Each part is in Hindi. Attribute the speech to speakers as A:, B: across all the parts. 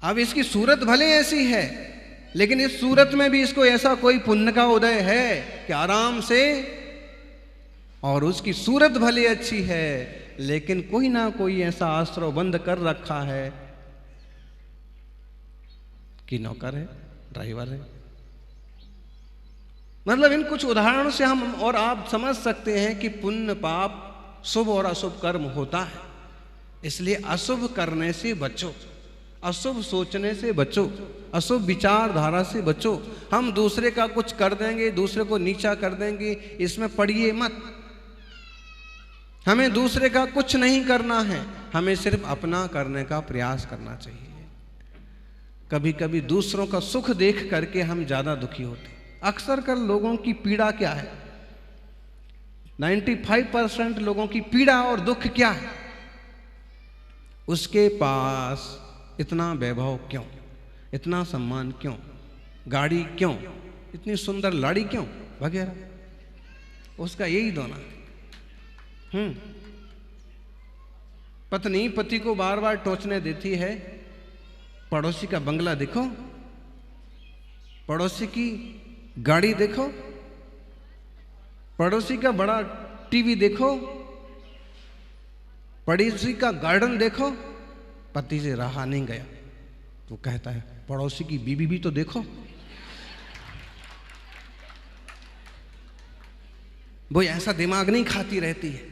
A: अब इसकी सूरत भले ऐसी है, लेकिन इस सूरत में भी इसको ऐसा कोई पुण्य का उदय है कि आराम से, और उसकी सूरत भले अच्छी है लेकिन कोई ना कोई ऐसा आश्रय बंद कर रखा है कि नौकर है, ड्राइवर है। मतलब इन कुछ उदाहरणों से हम और आप समझ सकते हैं कि पुण्य पाप, शुभ और अशुभ कर्म होता है। इसलिए अशुभ करने से बचो, अशुभ सोचने से बचो, अशुभ विचारधारा से बचो। हम दूसरे का कुछ कर देंगे, दूसरे को नीचा कर देंगे, इसमें पड़िए मत। हमें दूसरे का कुछ नहीं करना है, हमें सिर्फ अपना करने का प्रयास करना चाहिए। कभी कभी दूसरों का सुख देख करके हम ज्यादा दुखी होते। अक्सर कर लोगों की पीड़ा क्या है? 95% लोगों की पीड़ा और दुख क्या है? उसके पास इतना वैभव क्यों, इतना सम्मान क्यों, गाड़ी क्यों, इतनी सुंदर लाड़ी क्यों, वगैरह। उसका यही दोना। पत्नी पति को बार बार टोचने देती है, पड़ोसी का बंगला देखो, पड़ोसी की गाड़ी देखो, पड़ोसी का बड़ा टीवी देखो, पड़ोसी का गार्डन देखो। पति से रहा नहीं गया तो कहता है पड़ोसी की बीबी भी तो देखो। वो ऐसा दिमाग नहीं खाती रहती है,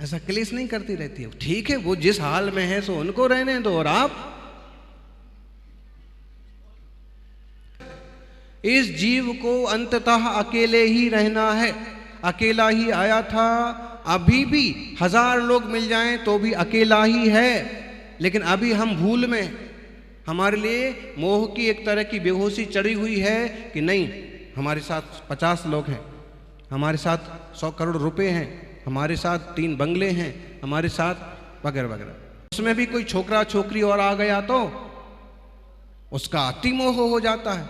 A: ऐसा क्लेश नहीं करती रहती है। ठीक है, वो जिस हाल में है सो उनको रहने दो। और आप इस जीव को अंततः अकेले ही रहना है। अकेला ही आया था, अभी भी 1000 लोग मिल जाएं तो भी अकेला ही है। लेकिन अभी हम भूल में, हमारे लिए मोह की एक तरह की बेहोशी चढ़ी हुई है कि नहीं, हमारे साथ 50 लोग हैं, हमारे साथ 100 करोड़ रुपए हैं, हमारे साथ 3 बंगले हैं, हमारे साथ वगैरह वगैरह। उसमें भी कोई छोकरा छोकरी और आ गया तो उसका अति मोह हो जाता है,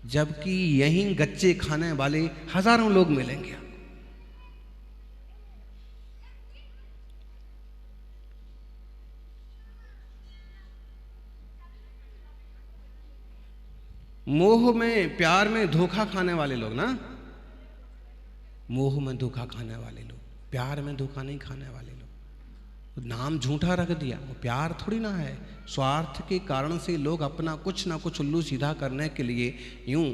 A: जबकि यहीं गच्चे खाने वाले हजारों लोग मिलेंगे। मोह में, प्यार में धोखा खाने वाले लोग ना, मोह में धोखा खाने वाले लोग, प्यार में धोखा नहीं खाने वाले लोग। नाम झूठा रख दिया, वो प्यार थोड़ी ना है। स्वार्थ के कारण से लोग अपना कुछ ना कुछ उल्लू सीधा करने के लिए यूं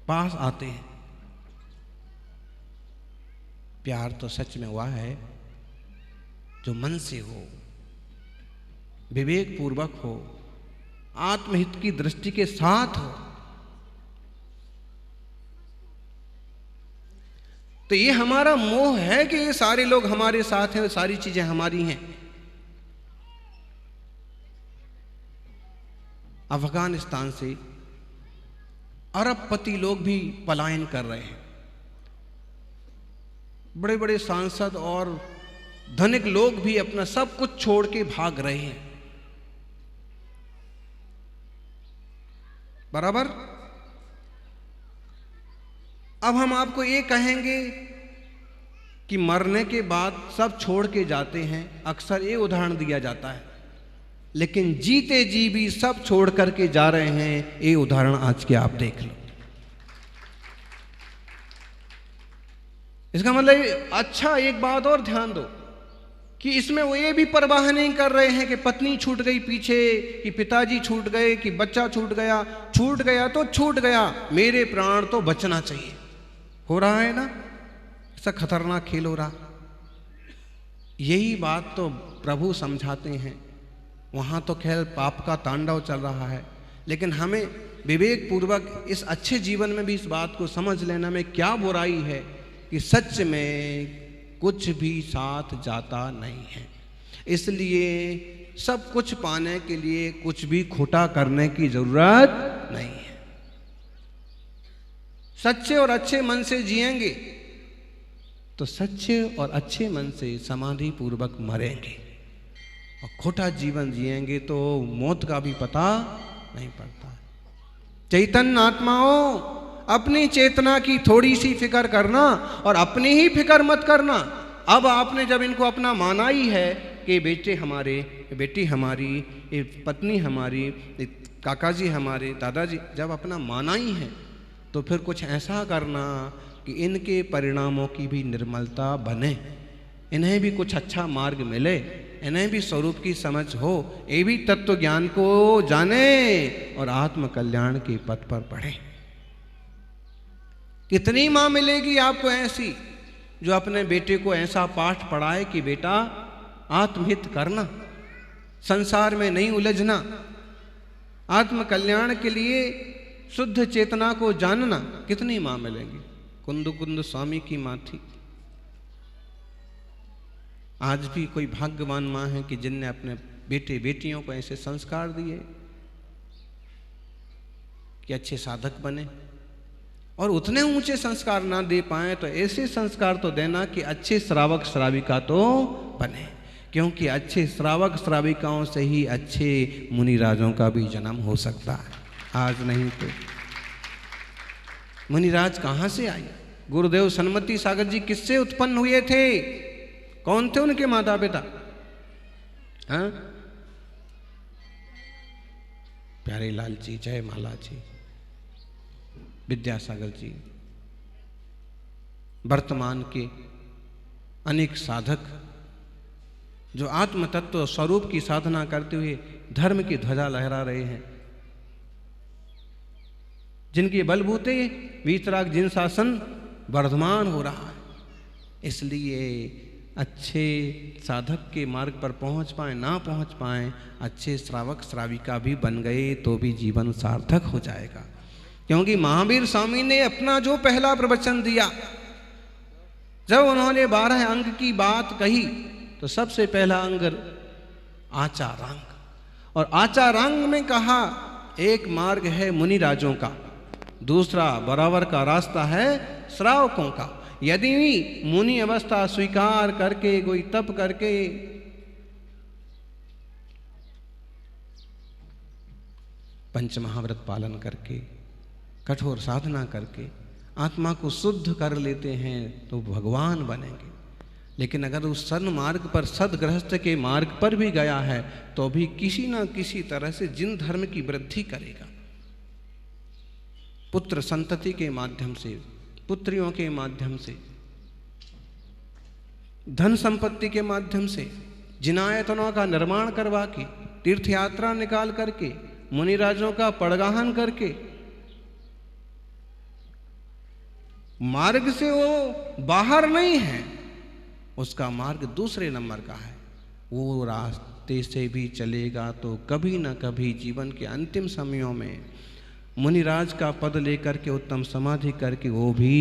A: पास आते हैं। प्यार तो सच में हुआ है जो मन से हो, विवेक पूर्वक हो, आत्महित की दृष्टि के साथ हो। तो ये हमारा मोह है कि ये सारे लोग हमारे साथ हैं, सारी चीजें हमारी हैं। अफगानिस्तान से अरबपति लोग भी पलायन कर रहे हैं। बड़े बड़े सांसद और धनिक लोग भी अपना सब कुछ छोड़ के भाग रहे हैं। बराबर। अब हम आपको ये कहेंगे कि मरने के बाद सब छोड़ के जाते हैं, अक्सर ये उदाहरण दिया जाता है। लेकिन जीते जी भी सब छोड़ करके जा रहे हैं, ये उदाहरण आज के आप देख लो। इसका मतलब अच्छा, एक बात और ध्यान दो कि इसमें वो ये भी परवाह नहीं कर रहे हैं कि पत्नी छूट गई पीछे, कि पिताजी छूट गए, कि बच्चा छूट गया। छूट गया तो छूट गया, मेरे प्राण तो बचना चाहिए। हो रहा है ना ऐसा खतरनाक खेल हो रहा। यही बात तो प्रभु समझाते हैं। वहां तो खैर पाप का तांडव चल रहा है, लेकिन हमें विवेक पूर्वक इस अच्छे जीवन में भी इस बात को समझ लेना में क्या बुराई है कि सच में कुछ भी साथ जाता नहीं है। इसलिए सब कुछ पाने के लिए कुछ भी खोटा करने की जरूरत नहीं है। सच्चे और अच्छे मन से जिएंगे तो सच्चे और अच्छे मन से समाधि पूर्वक मरेंगे, और खोटा जीवन जिएंगे तो मौत का भी पता नहीं पड़ता। चैतन्य आत्माओं, अपनी चेतना की थोड़ी सी फिक्र करना और अपनी ही फिक्र मत करना। अब आपने जब इनको अपना माना ही है कि बेटे हमारे, बेटी हमारी, ये पत्नी हमारी, ये काका जी हमारे, दादाजी, जब अपना माना ही है तो फिर कुछ ऐसा करना कि इनके परिणामों की भी निर्मलता बने, इन्हें भी कुछ अच्छा मार्ग मिले, इन्हें भी स्वरूप की समझ हो, ये भी तत्व ज्ञान को जाने और आत्म कल्याण के पथ पर बढ़े। कितनी माँ मिलेगी आपको ऐसी जो अपने बेटे को ऐसा पाठ पढ़ाए कि बेटा आत्महित करना, संसार में नहीं उलझना, आत्म कल्याण के लिए शुद्ध चेतना को जानना। कितनी माँ मिलेंगी। कुंद कुंद स्वामी की माँ थी। आज भी कोई भाग्यवान माँ है कि जिनने अपने बेटे बेटियों को ऐसे संस्कार दिए कि अच्छे साधक बने, और उतने ऊंचे संस्कार ना दे पाए तो ऐसे संस्कार तो देना कि अच्छे श्रावक श्राविका तो बने, क्योंकि अच्छे श्रावक श्राविकाओं से ही अच्छे मुनिराजों का भी जन्म हो सकता है। आज नहीं तो मुनिराज कहाँ से आए? गुरुदेव सन्मति सागर जी किससे उत्पन्न हुए थे? कौन थे उनके माता पिता? हाँ, प्यारे लाल जी, जय माला जी, विद्यासागर जी, वर्तमान के अनेक साधक जो आत्म तत्व स्वरूप की साधना करते हुए धर्म की ध्वजा लहरा रहे हैं, जिनके बलबूते वीतराग जिन शासन वर्धमान हो रहा है। इसलिए अच्छे साधक के मार्ग पर पहुंच पाए ना पहुंच पाए, अच्छे श्रावक श्राविका भी बन गए तो भी जीवन सार्थक हो जाएगा। क्योंकि महावीर स्वामी ने अपना जो पहला प्रवचन दिया, जब उन्होंने 12 अंग की बात कही तो सबसे पहला अंग आचारांग, और आचारांग में कहा एक मार्ग है मुनिराजों का, दूसरा बराबर का रास्ता है श्रावकों का। यदि मुनि अवस्था स्वीकार करके कोई तप करके पंचमहाव्रत पालन करके कठोर साधना करके आत्मा को शुद्ध कर लेते हैं तो भगवान बनेंगे। लेकिन अगर उस सन्मार्ग पर, सदगृहस्थ के मार्ग पर भी गया है तो भी किसी ना किसी तरह से जिन धर्म की वृद्धि करेगा, पुत्र संतति के माध्यम से, पुत्रियों के माध्यम से, धन संपत्ति के माध्यम से, जिनायतनों का निर्माण करवा के, तीर्थ यात्रा निकाल करके, मुनिराजों का पड़गाहन करके, मार्ग से वो बाहर नहीं है, उसका मार्ग दूसरे नंबर का है। वो रास्ते से भी चलेगा तो कभी ना कभी जीवन के अंतिम समयों में मुनिराज का पद लेकर के, उत्तम समाधि करके वो भी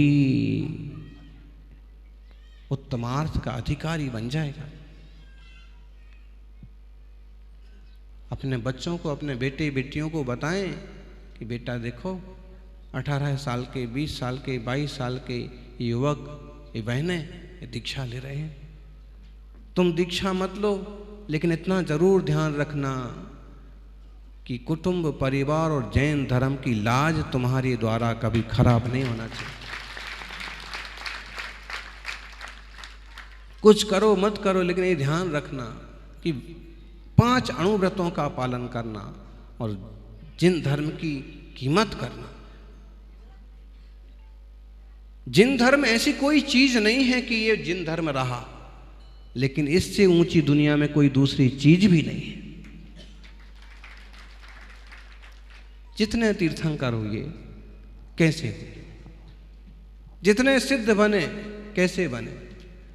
A: उत्तमार्थ का अधिकारी बन जाएगा। अपने बच्चों को, अपने बेटे बेटियों को बताएं कि बेटा देखो 18 साल के, 20 साल के, 22 साल के युवक, ये बहनें, ये दीक्षा ले रहे हैं। तुम दीक्षा मत लो, लेकिन इतना जरूर ध्यान रखना कि कुटुंब, परिवार और जैन धर्म की लाज तुम्हारे द्वारा कभी खराब नहीं होना चाहिए। कुछ करो मत करो, लेकिन ये ध्यान रखना कि 5 अणुव्रतों का पालन करना और जिन धर्म की कीमत करना। जिन धर्म ऐसी कोई चीज नहीं है कि ये जिन धर्म रहा, लेकिन इससे ऊंची दुनिया में कोई दूसरी चीज भी नहीं है। जितने तीर्थंकर हुए कैसे हुए, जितने सिद्ध बने कैसे बने,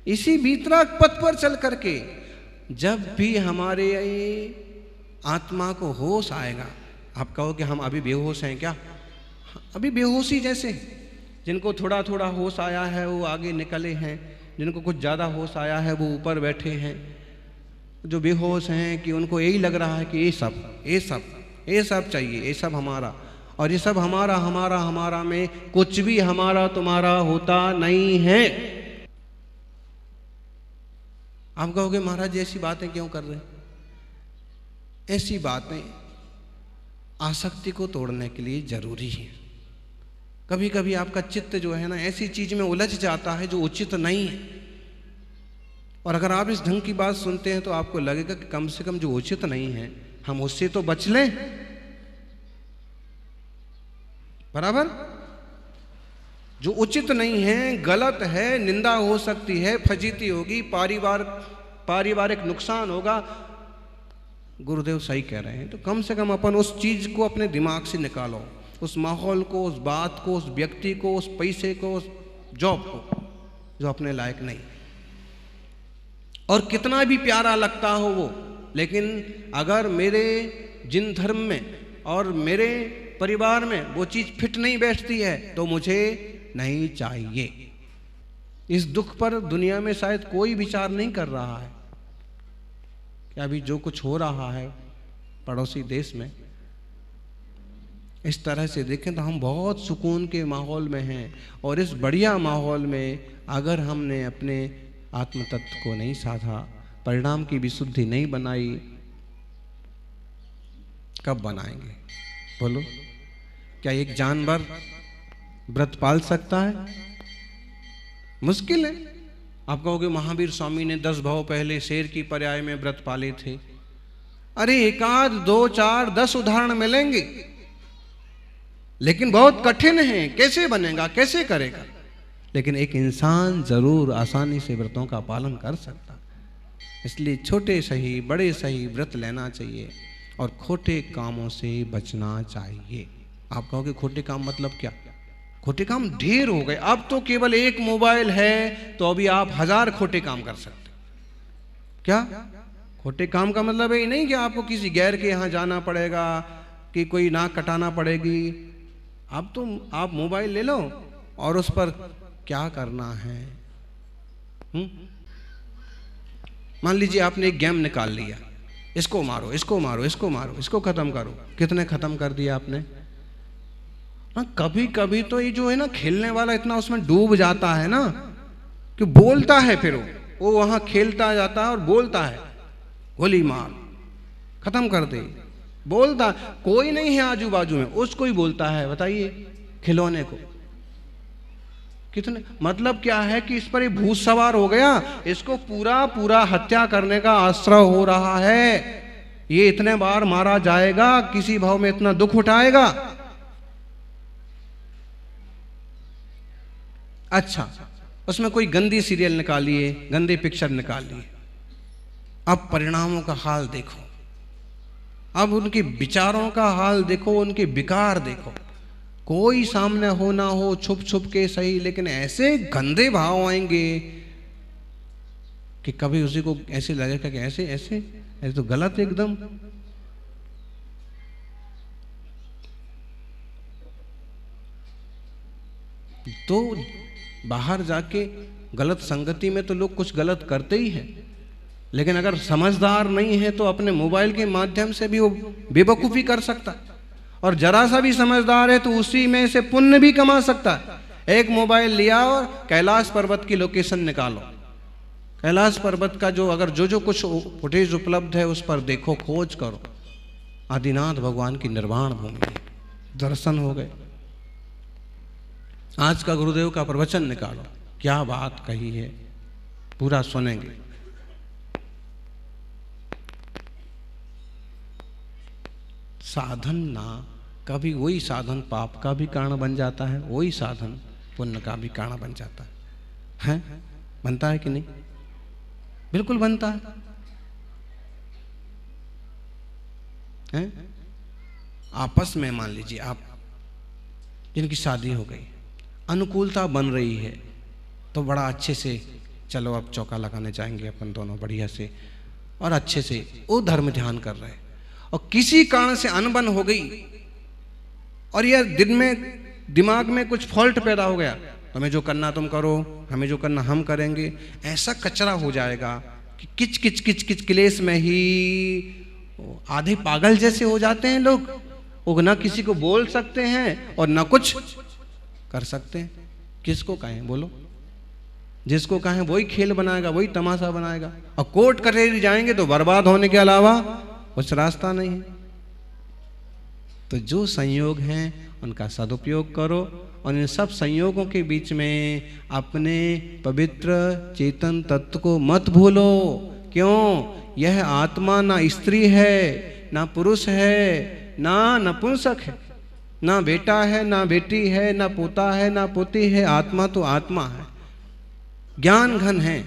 A: इसी बीतराग पथ पर चल करके। जब भी हमारे आत्मा को होश आएगा, आप कहो कि हम अभी बेहोश हैं क्या? अभी बेहोशी जैसे, जिनको थोड़ा थोड़ा होश आया है वो आगे निकले हैं, जिनको कुछ ज़्यादा होश आया है वो ऊपर बैठे हैं। जो बेहोश हैं कि उनको यही लग रहा है कि ये सब चाहिए, ये सब हमारा, और ये सब हमारा हमारा हमारा में कुछ भी हमारा तुम्हारा होता नहीं है। आप कहोगे महाराज ऐसी बातें क्यों कर रहे हैं? ऐसी बातें आसक्ति को तोड़ने के लिए जरूरी है। कभी कभी आपका चित्त जो है ना ऐसी चीज में उलझ जाता है जो उचित नहीं है, और अगर आप इस ढंग की बात सुनते हैं तो आपको लगेगा कि कम से कम जो उचित नहीं है हम उससे तो बच लें। बराबर, जो उचित नहीं है, गलत है, निंदा हो सकती है, फजीती होगी, पारिवारिक नुकसान होगा, गुरुदेव सही कह रहे हैं। तो कम से कम अपन उस चीज को अपने दिमाग से निकालो, उस माहौल को, उस बात को, उस व्यक्ति को, उस पैसे को, उस जॉब को जो अपने लायक नहीं। और कितना भी प्यारा लगता हो वो, लेकिन अगर मेरे जिन धर्म में और मेरे परिवार में वो चीज फिट नहीं बैठती है तो मुझे नहीं चाहिए। इस दुख पर दुनिया में शायद कोई विचार नहीं कर रहा है कि अभी जो कुछ हो रहा है पड़ोसी देश में, इस तरह से देखें तो हम बहुत सुकून के माहौल में हैं। और इस बढ़िया माहौल में अगर हमने अपने आत्म तत्व को नहीं साधा, परिणाम की विशुद्धि नहीं बनाई, कब बनाएंगे बोलो? क्या एक जानवर व्रत पाल सकता है? मुश्किल है। आप कहोगे महावीर स्वामी ने 10 भाव पहले शेर की पर्याय में व्रत पाले थे। अरे एक आध 2 4 10 उदाहरण मिलेंगे, लेकिन बहुत कठिन है। कैसे बनेगा, कैसे करेगा? लेकिन एक इंसान जरूर आसानी से व्रतों का पालन कर सकता। इसलिए छोटे सही बड़े सही व्रत लेना चाहिए और खोटे कामों से बचना चाहिए। आप कहोगे खोटे काम मतलब क्या? खोटे काम ढेर हो गए। अब तो केवल एक मोबाइल है तो अभी आप 1000 खोटे काम कर सकते। क्या खोटे काम का मतलब ये नहीं कि आपको किसी गैर के यहां जाना पड़ेगा, कि कोई नाक कटाना पड़ेगी। अब तो आप मोबाइल ले लो और उस पर क्या करना है। मान लीजिए आपने एक गेम निकाल लिया, इसको मारो, इसको मारो, इसको मारो, इसको खत्म करो। कितने खत्म कर दिया आपने? कभी कभी तो ये जो है ना खेलने वाला इतना उसमें डूब जाता है ना कि बोलता है, फिर वो वहां खेलता जाता है और बोलता है गोली मार, खत्म कर दे, बोलता। कोई नहीं है आजू बाजू में, उसको ही बोलता है। बताइए खिलौने को कितने, मतलब क्या है कि इस पर ये भूत सवार हो गया, इसको पूरा पूरा हत्या करने का आश्रय हो रहा है। ये इतने बार मारा जाएगा, किसी भाव में इतना दुख उठाएगा। अच्छा, उसमें कोई गंदी सीरियल निकालिए, गंदी पिक्चर निकालिए, अब परिणामों का हाल देखो, अब उनके विचारों का हाल देखो, उनके विकार देखो। कोई सामने हो ना हो, छुप छुप के सही, लेकिन ऐसे गंदे भाव आएंगे कि कभी उसी को ऐसे लगेगा कि ऐसे ऐसे ऐसे तो गलत एकदम। तो बाहर जाके गलत संगति में तो लोग कुछ गलत करते ही हैं, लेकिन अगर समझदार नहीं है तो अपने मोबाइल के माध्यम से भी वो बेवकूफ़ी कर सकता है। और जरा सा भी समझदार है तो उसी में से पुण्य भी कमा सकता है। एक मोबाइल लिया और कैलाश पर्वत की लोकेशन निकालो, कैलाश पर्वत का जो अगर जो कुछ फुटेज उपलब्ध है उस पर देखो, खोज करो। आदिनाथ भगवान की निर्वाण भूमि है, दर्शन हो गए। आज का गुरुदेव का प्रवचन निकालो, क्या बात कही है, पूरा सुनेंगे। साधन ना, कभी वही साधन पाप का भी कारण बन जाता है, वही साधन पुण्य का भी कारण बन जाता है। बनता है कि नहीं? बिल्कुल बनता है। आपस में मान लीजिए आप जिनकी शादी हो गई, अनुकूलता बन रही है तो बड़ा अच्छे से, चलो अब चौका लगाने जाएंगे अपन दोनों बढ़िया से, और अच्छे से वो धर्म ध्यान कर रहे हैं। और किसी कारण से अनबन हो गई और यह दिन में दिमाग में कुछ फॉल्ट पैदा हो गया, हमें जो करना तुम करो, हमें जो करना हम करेंगे, ऐसा कचरा हो जाएगा कि किच किच किच किच क्लेश में ही आधे पागल जैसे हो जाते हैं लोग। वो ना किसी को बोल सकते हैं और ना कुछ कर सकते हैं। किसको कहें बोलो? जिसको कहें वही खेल बनाएगा, वही तमाशा बनाएगा। और कोर्ट कचहरी जाएंगे तो बर्बाद होने के अलावा कुछ रास्ता नहीं है। तो जो संयोग हैं उनका सदुपयोग करो और इन सब संयोगों के बीच में अपने पवित्र चेतन तत्व को मत भूलो। क्यों? यह आत्मा ना स्त्री है, ना पुरुष है, ना नपुंसक है, ना बेटा है, ना बेटी है, ना पोता है, ना पोती है। आत्मा तो आत्मा है, ज्ञान घन है,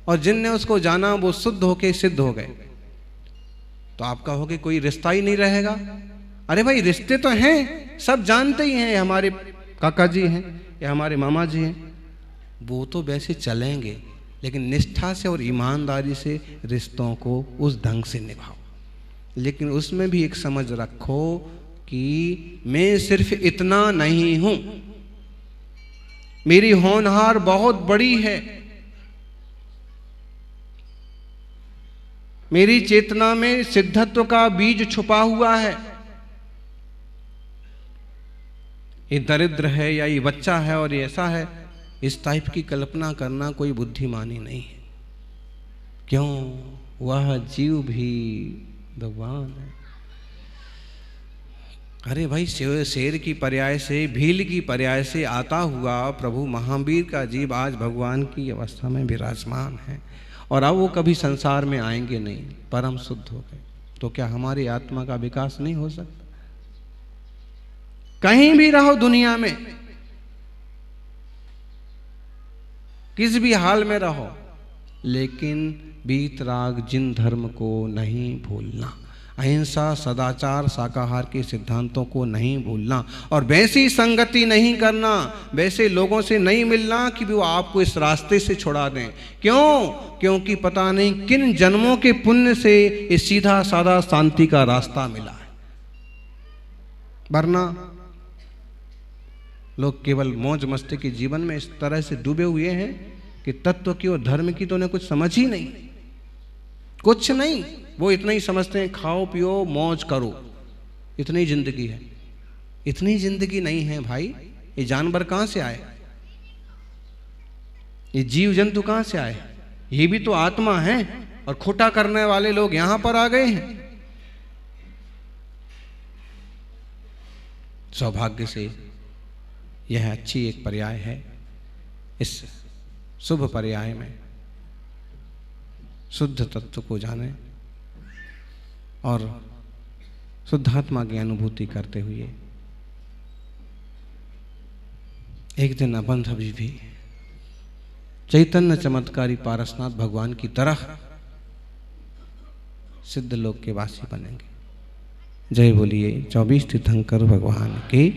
A: और जिनने उसको जाना वो शुद्ध होके सिद्ध हो गए। तो आपका हो कि कोई रिश्ता ही नहीं रहेगा। अरे भाई रिश्ते तो हैं, सब जानते ही हैं, हमारे काका जी हैं या हमारे मामा जी हैं, वो तो वैसे चलेंगे, लेकिन निष्ठा से और ईमानदारी से रिश्तों को उस ढंग से निभाओ। लेकिन उसमें भी एक समझ रखो कि मैं सिर्फ इतना नहीं हूं, मेरी होनहार बहुत बड़ी है, मेरी चेतना में सिद्धत्व का बीज छुपा हुआ है। ये दरिद्र है या ये बच्चा है और ये ऐसा है, इस टाइप की कल्पना करना कोई बुद्धिमानी नहीं है। क्यों? वह जीव भी भगवान है। अरे भाई शेर की पर्याय से, भील की पर्याय से आता हुआ प्रभु महावीर का जीव आज भगवान की अवस्था में विराजमान है, और अब वो कभी संसार में आएंगे नहीं, परम शुद्ध हो गए। तो क्या हमारी आत्मा का विकास नहीं हो सकता? कहीं भी रहो दुनिया में, किस भी हाल में रहो, लेकिन वीतराग जिन धर्म को नहीं भूलना, अहिंसा, सदाचार, शाकाहार के सिद्धांतों को नहीं भूलना, और वैसी संगति नहीं करना, वैसे लोगों से नहीं मिलना कि वो आपको इस रास्ते से छुड़ा दें। क्यों? क्योंकि पता नहीं किन जन्मों के पुण्य से इस सीधा साधा शांति का रास्ता मिला है। वरना लोग केवल मौज मस्ती के जीवन में इस तरह से डूबे हुए हैं कि तत्व की और धर्म की तो उन्हें कुछ समझ ही नहीं, कुछ नहीं। वो इतना ही समझते हैं खाओ पियो मौज करो, इतनी जिंदगी है। इतनी जिंदगी नहीं है भाई। ये जानवर कहां से आए? ये जीव जंतु कहां से आए? ये भी तो आत्मा है, और खोटा करने वाले लोग यहां पर आ गए हैं। सौभाग्य से यह अच्छी एक पर्याय है। इस शुभ पर्याय में शुद्ध तत्व को जाने और शुद्धात्मा की अनुभूति करते हुए एक दिन अपन सभी भी चैतन्य चमत्कारी पारसनाथ भगवान की तरह सिद्ध लोक के वासी बनेंगे। जय बोलिए 24 तीर्थंकर भगवान की।